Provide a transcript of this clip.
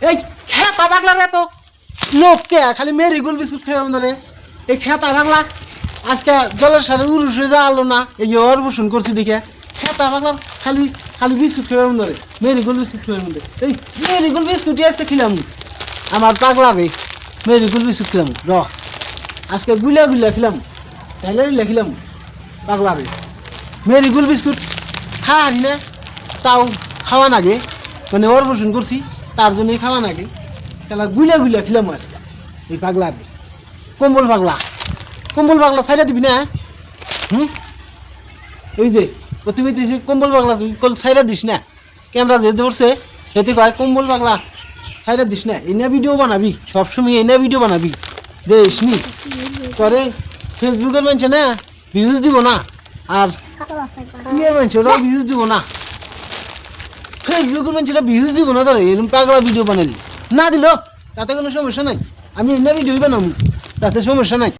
এই খেতা পাগলার এত লোককে খালি মেরিগোল বিস্কুট খেলাম ধরে এই খেতা পাগলা আজকে জলের সাথে উরুস হয়ে যাওয়ালো না এই যে অর্বসন করছি দেখে খেতা পাগলার খালি খালি বিস্কুট খেলাম ধরে মেরিগোল বিস্কুট খেলাম ধরে এই মেরিগোল বিস্কুটই আজকে খেলাম আমার পাগলা রে মেরিগোল বিস্কুট খেলাম আজকে গুলা গুলা খেলাম তাইলে লেখিলাম পাগলা রে মেরিগোল বিস্কুট খাওয়ানি না তাও খাওয়া নাগে মানে অর্বসন করছি তার জন্যই খাওয়া নাগে তাহলে গুলা গুলা খেলাম আজকে এই পাগলা রে কম্বল পাগলা ছাইরা দিবি না ওই যে তুই কইতেছি কম্বল পাগলা তুই ছাইরা দিস না ক্যামেরা যে ধরছে এতে কয় কম্বল পাগলা ছাইরা দিস না এই না ভিডিও বানাবি সবসময় এই না ভিডিও বানাবি দেশ নি করে ফেসবুকের মানছে না ভিউজ দিব না আর ইয়ের মানছে ওরা ভিউজ দিব না ফেসবুকের মানছে ভিউজ দিব না ধরে এরকম পাগলা ভিডিও বানালি না দিল তাতে কোনো সমস্যা নাই আমি এই না ভিডিও বানাবো তাতে সমস্যা নাই